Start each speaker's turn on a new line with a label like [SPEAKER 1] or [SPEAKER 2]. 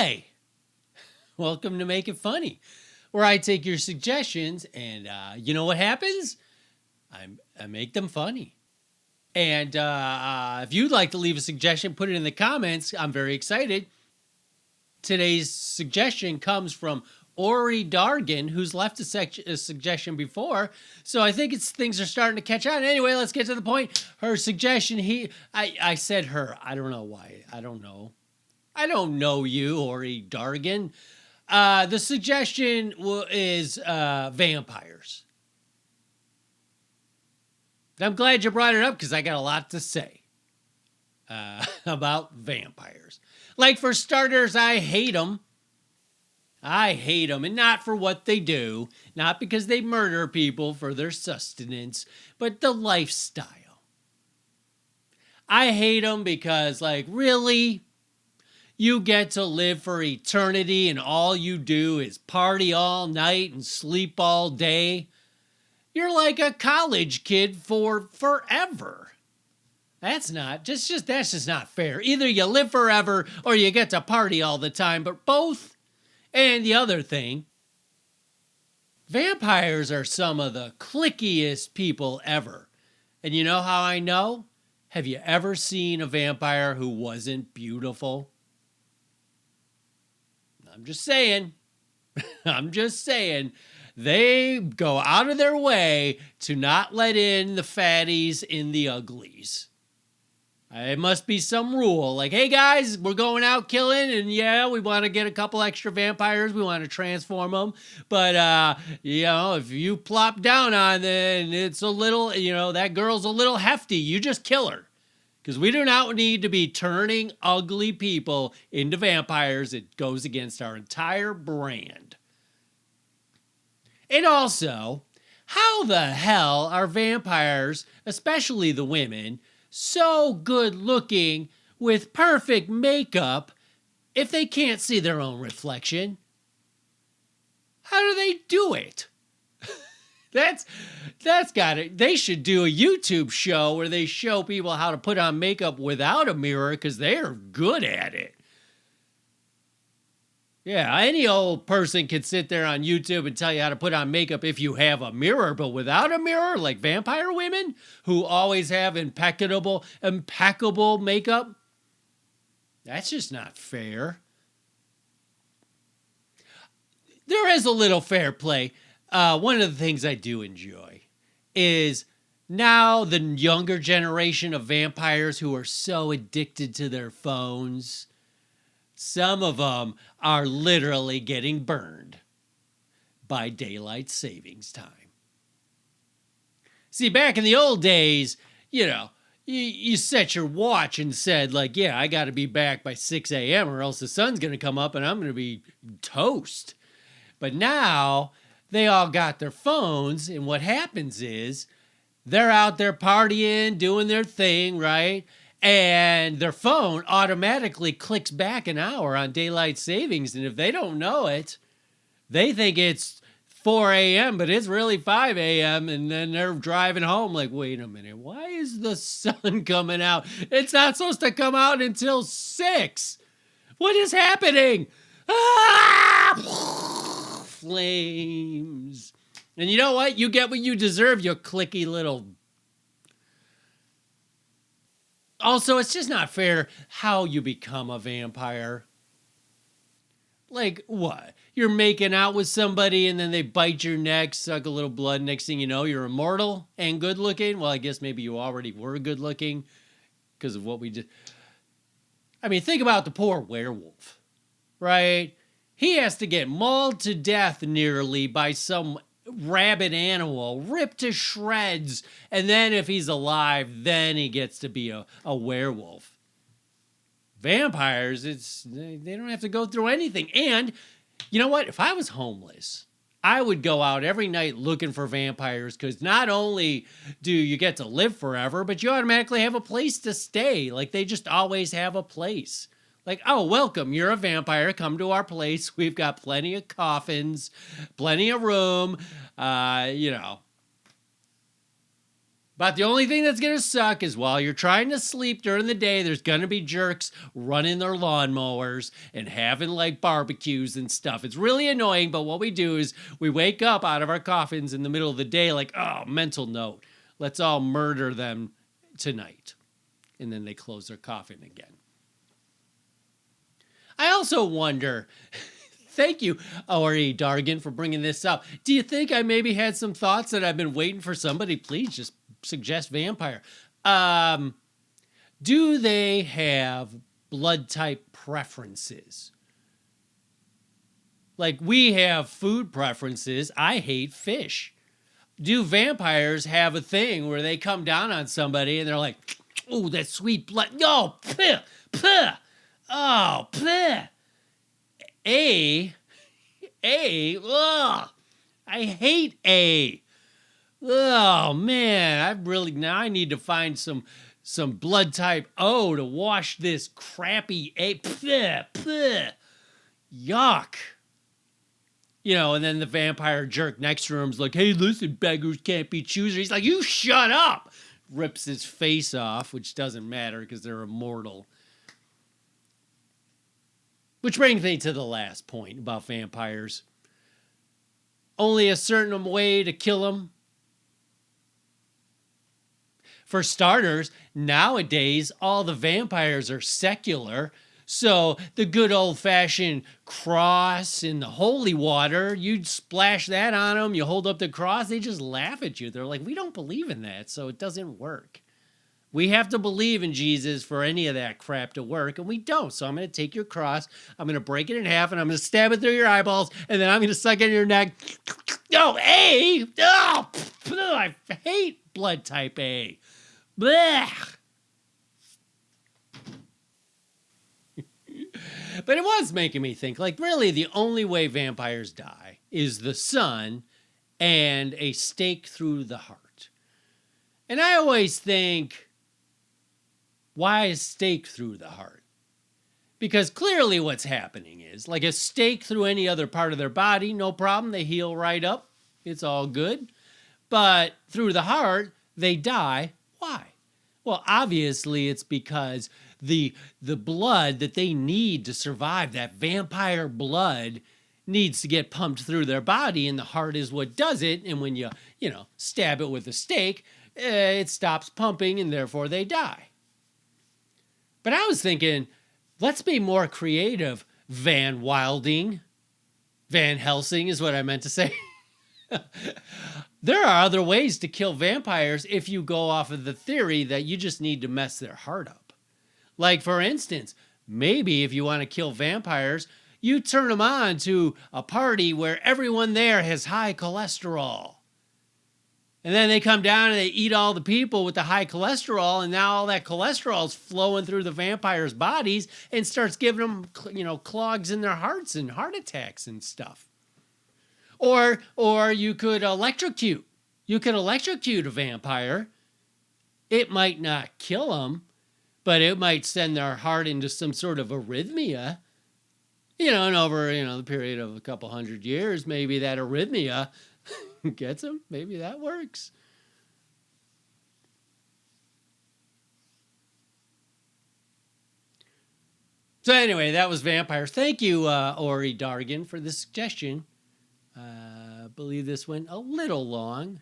[SPEAKER 1] Hi, welcome to Make It Funny, where I take your suggestions and you know what happens? I make them funny. And if you'd like to leave a suggestion, put it in the comments. I'm very excited. Today's suggestion comes from Ori Dargan, who's left a suggestion before. So I think things are starting to catch on. Anyway, let's get to the point. Her suggestion, I said her. I don't know why. I don't know you, Ori Dargan. The suggestion is vampires. I'm glad you brought it up because I got a lot to say about vampires. Like, for starters, I hate them. I hate them, and not for what they do, not because they murder people for their sustenance, but the lifestyle. I hate them because, like, really? You get to live for eternity and all you do is party all night and sleep all day? You're like a college kid for forever. That's just not fair. Either you live forever or you get to party all the time, but both. And the other thing, vampires are some of the clickiest people ever. And you know how I know? Have you ever seen a vampire who wasn't beautiful? I'm just saying. They go out of their way to not let in the fatties and the uglies. It must be some rule. Like, hey guys, we're going out killing, and yeah, we want to get a couple extra vampires. We want to transform them. But, if you plop down on them, it's a little, that girl's a little hefty. You just kill her. Because we do not need to be turning ugly people into vampires. It goes against our entire brand. And also, how the hell are vampires, especially the women, so good looking with perfect makeup if they can't see their own reflection? How do they do it? That's got it. They should do a YouTube show where they show people how to put on makeup without a mirror because they're good at it. Yeah, any old person can sit there on YouTube and tell you how to put on makeup if you have a mirror, but without a mirror, like vampire women who always have impeccable makeup, that's just not fair. There is a little fair play. One of the things I do enjoy is now the younger generation of vampires who are so addicted to their phones. Some of them are literally getting burned by daylight savings time. See, back in the old days, you set your watch and said, like, yeah, I got to be back by 6 a.m. or else the sun's going to come up and I'm going to be toast. But now they all got their phones, and what happens is they're out there partying, doing their thing, right? And their phone automatically clicks back an hour on daylight savings. And if they don't know it, they think it's 4 a.m., but it's really 5 a.m. And then they're driving home like, wait a minute, why is the sun coming out? It's not supposed to come out until 6. What is happening? Ah! Flames. And you know what? You get what you deserve, you clicky little... Also, it's just not fair how you become a vampire. Like, what? You're making out with somebody and then they bite your neck, suck a little blood. Next thing you know, you're immortal and good looking. Well, I guess maybe you already were good looking because of what we did. I mean, think about the poor werewolf, right? He has to get mauled to death nearly by some rabid animal, ripped to shreds, and then if he's alive, then he gets to be a werewolf. Vampires, they don't have to go through anything. And you know what? If I was homeless, I would go out every night looking for vampires because not only do you get to live forever, but you automatically have a place to stay. Like, they just always have a place. Like, oh, welcome, you're a vampire, come to our place. We've got plenty of coffins, plenty of room, But But the only thing that's going to suck is while you're trying to sleep during the day, there's going to be jerks running their lawnmowers and having like barbecues and stuff. It's really annoying, but what we do is we wake up out of our coffins in the middle of the day like, oh, mental note. Let's all murder them tonight. And then they close their coffin again. I also wonder, thank you, Ori Dargan, for bringing this up. Do you think I maybe had some thoughts that I've been waiting for somebody? Please just suggest vampire. Do they have blood type preferences? Like we have food preferences. I hate fish. Do vampires have a thing where they come down on somebody and they're like, oh, that sweet blood. No, puh, puh. Oh, puh. Ugh. I hate A. Oh man, I need to find some blood type O to wash this crappy A. Puh, puh. Yuck. You know, and then the vampire jerk next to him's like, hey, listen, beggars can't be choosers. He's like, you shut up. Rips his face off, which doesn't matter because they're immortal. Which brings me to the last point about vampires. Only a certain way to kill them. For starters, nowadays, all the vampires are secular. So the good old-fashioned cross in the holy water, you splash that on them, you hold up the cross, they just laugh at you. They're like, we don't believe in that, so it doesn't work. We have to believe in Jesus for any of that crap to work, and we don't. So I'm going to take your cross, I'm going to break it in half, and I'm going to stab it through your eyeballs, and then I'm going to suck in your neck. No, A! Oh, I hate blood type A. Blech. But it was making me think, like, really the only way vampires die is the sun and a stake through the heart. And I always think, why a stake through the heart? Because clearly what's happening is, like a stake through any other part of their body, no problem, they heal right up, it's all good. But through the heart, they die. Why? Well, obviously it's because the blood that they need to survive, that vampire blood, needs to get pumped through their body, and the heart is what does it. And when you stab it with a stake, it stops pumping, and therefore they die. But I was thinking, let's be more creative, Van Wilding. Van Helsing is what I meant to say. There are other ways to kill vampires if you go off of the theory that you just need to mess their heart up. Like, for instance, maybe if you want to kill vampires, you turn them on to a party where everyone there has high cholesterol. And then they come down and they eat all the people with the high cholesterol, and now all that cholesterol is flowing through the vampires' bodies and starts giving them, clogs in their hearts and heart attacks and stuff. Or you could electrocute. You could electrocute a vampire. It might not kill them, but it might send their heart into some sort of arrhythmia. And over, the period of a couple hundred years, maybe that arrhythmia gets them. Maybe that works. So anyway, that was vampires. Thank you, Ori Dargan, for the suggestion. I believe this went a little long.